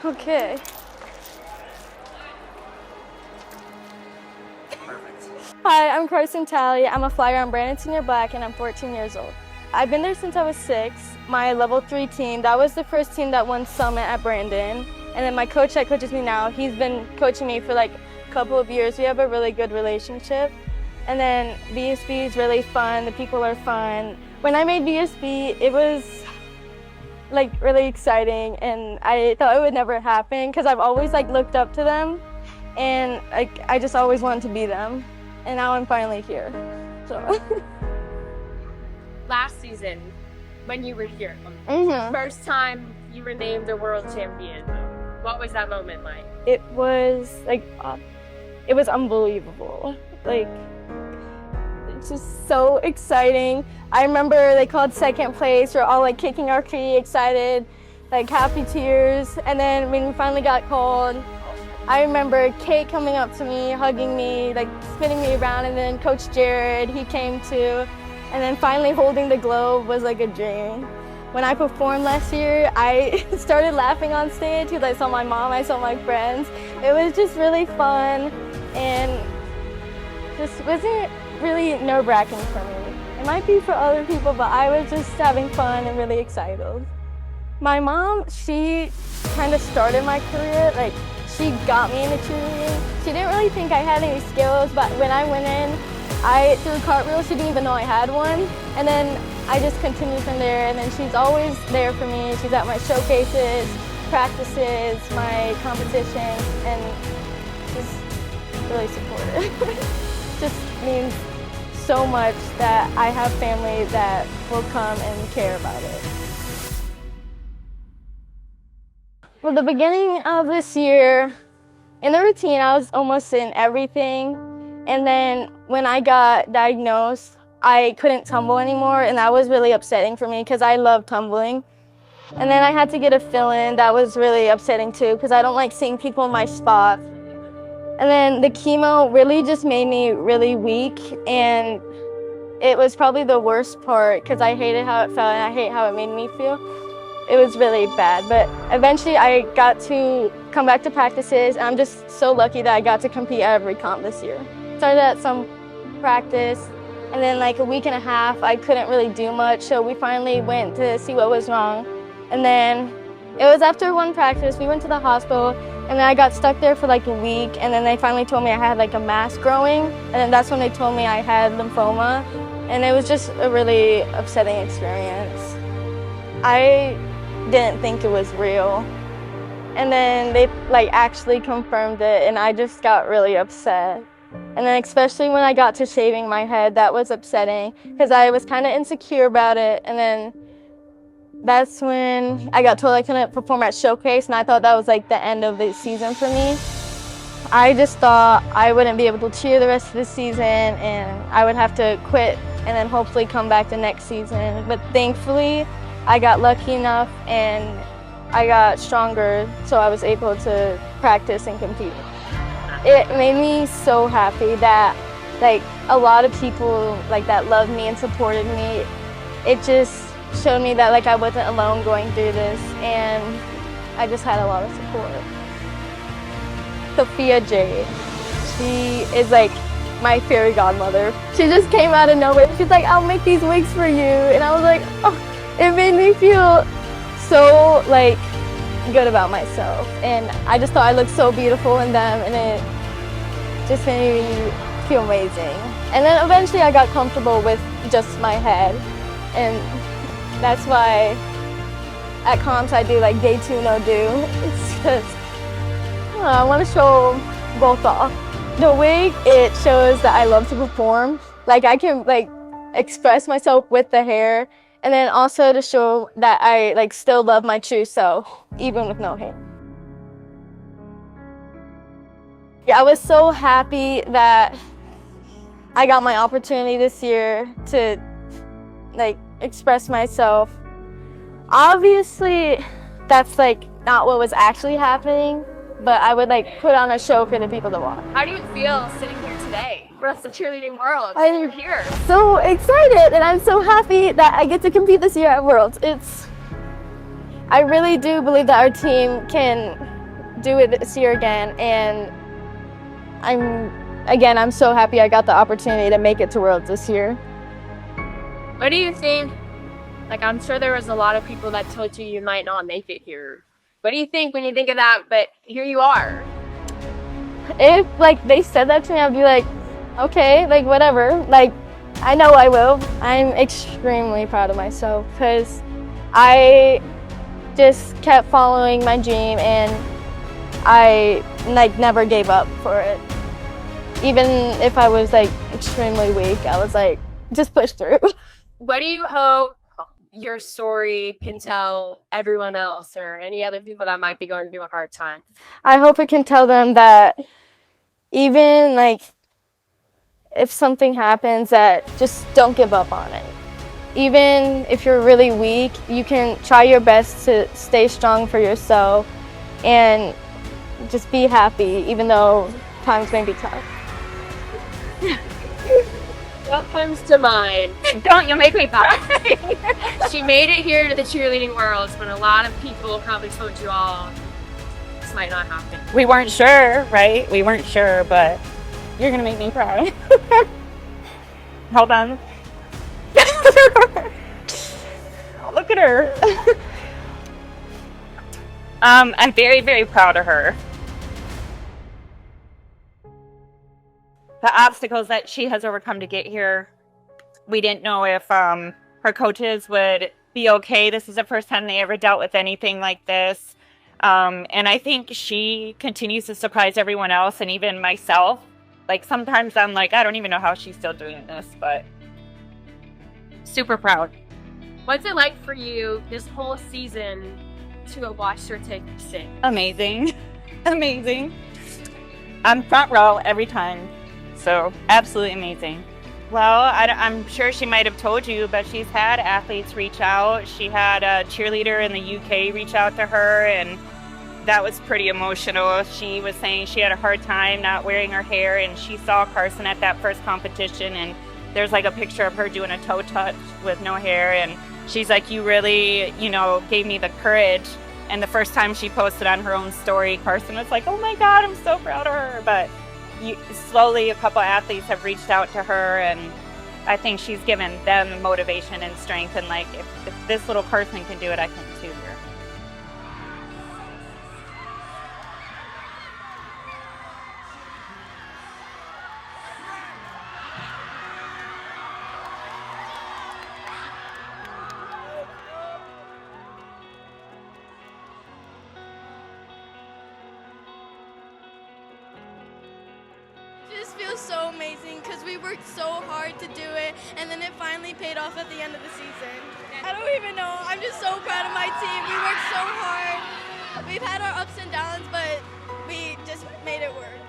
Okay. Hi, I'm Karsyn Jade. I'm a flyer on Brandon Senior Black, and I'm 14 years old. I've been there since I was 6. My level 3 team, that was the first team that won Summit at Brandon. And then my coach that coaches me now, he's been coaching me for like a couple of years. We have a really good relationship. And then VSB is really fun. The people are fun. When I made VSB, it was like really exciting, and I thought it would never happen because I've always like looked up to them, and like I just always wanted to be them. And now I'm finally here. So. Last season, when you were here, first time you were named a world champion, what was that moment like? It was like, it was unbelievable. Like, it's just so exciting. I remember they called second place. We're all like kicking our feet, excited, like happy tears. And then when we finally got called, I remember Kate coming up to me, hugging me, like spinning me around, and then Coach Jared, he came too. And then finally holding the globe was like a dream. When I performed last year, I started laughing on stage because I saw my mom, I saw my friends. It was just really fun, and just wasn't really nerve-wracking for me. It might be for other people, but I was just having fun and really excited. My mom, she kind of started my career, like she got me into cheerleading. She didn't really think I had any skills, but when I went in, I threw cartwheels. She didn't even know I had one. And then I just continued from there, and then she's always there for me. She's at my showcases, practices, my competitions, and she's really supportive. Just means so much that I have family that will come and care about it. Well, the beginning of this year, in the routine, I was almost in everything. And then when I got diagnosed, I couldn't tumble anymore, and that was really upsetting for me because I love tumbling. And then I had to get a fill-in. That was really upsetting too because I don't like seeing people in my spot. And then the chemo really just made me really weak, and it was probably the worst part because I hated how it felt and I hate how it made me feel. It was really bad, but eventually I got to come back to practices, and I'm just so lucky that I got to compete at every comp this year. Started at some practice, and then like a week and a half I couldn't really do much, so we finally went to see what was wrong. And then it was after one practice, we went to the hospital, and then I got stuck there for like a week, and then they finally told me I had like a mass growing, and then that's when they told me I had lymphoma, and it was just a really upsetting experience. I didn't think it was real, and then they like actually confirmed it, and I just got really upset. And then especially when I got to shaving my head, that was upsetting because I was kind of insecure about it. And then that's when I got told I couldn't perform at Showcase, and I thought that was like the end of the season for me. I just thought I wouldn't be able to cheer the rest of the season, and I would have to quit and then hopefully come back the next season. But thankfully, I got lucky enough and I got stronger, so I was able to practice and compete. It made me so happy that like a lot of people like that loved me and supported me. It just showed me that like I wasn't alone going through this, and I just had a lot of support. FloCheer Jade, she is like my fairy godmother. She just came out of nowhere. She's like, I'll make these wigs for you. And I was like, oh, it made me feel so like good about myself. And I just thought I looked so beautiful in them, and it just made me feel amazing. And then eventually I got comfortable with just my head. And that's why at comps I do like day 2 no do. It's because I want to show both off. The wig, it shows that I love to perform. Like I can like express myself with the hair, and then also to show that I like still love my true self, even with no hair. I was so happy that I got my opportunity this year to like express myself. Obviously, that's like not what was actually happening, but I would like put on a show for the people to watch. How do you feel sitting here today? Rest of the cheerleading world, I'm here. So excited, and I'm so happy that I get to compete this year at Worlds. I really do believe that our team can do it this year again, and I'm so happy I got the opportunity to make it to Worlds this year. What do you think? Like, I'm sure there was a lot of people that told you might not make it here. What do you think when you think of that? But here you are. If like they said that to me, I'd be like, okay, like whatever. Like, I know I will. I'm extremely proud of myself because I just kept following my dream, and I like never gave up for it. Even if I was like extremely weak, I was like, just push through. What do you hope your story can tell everyone else or any other people that might be going through a hard time? I hope it can tell them that even like if something happens, that just don't give up on it. Even if you're really weak, you can try your best to stay strong for yourself and just be happy, even though times may be tough. What comes to mind? Don't you make me cry. She made it here to the cheerleading worlds when a lot of people probably told you all this might not happen. We weren't sure, right? We weren't sure, but you're gonna make me cry. Hold on. Look at her. I'm very, very proud of her. The obstacles that she has overcome to get here, we didn't know if her coaches would be okay. This is the first time they ever dealt with anything like this. And I think she continues to surprise everyone else and even myself. Like, sometimes I'm like, I don't even know how she's still doing this, but super proud. What's it like for you this whole season to have watched her take the sing? Amazing. Amazing. I'm front row every time. So absolutely amazing. Well, I'm sure she might have told you, but she's had athletes reach out. She had a cheerleader in the UK reach out to her, and that was pretty emotional. She was saying she had a hard time not wearing her hair, and she saw Karsyn at that first competition, and there's like a picture of her doing a toe touch with no hair, and she's like, you really, gave me the courage. And the first time she posted on her own story, Karsyn was like, oh my God, I'm so proud of her. But slowly a couple athletes have reached out to her, and I think she's given them motivation and strength, and like, if this little Karsyn can do it, I can too here. It just feels so amazing because we worked so hard to do it, and then it finally paid off at the end of the season. I don't even know. I'm just so proud of my team. We worked so hard. We've had our ups and downs, but we just made it work.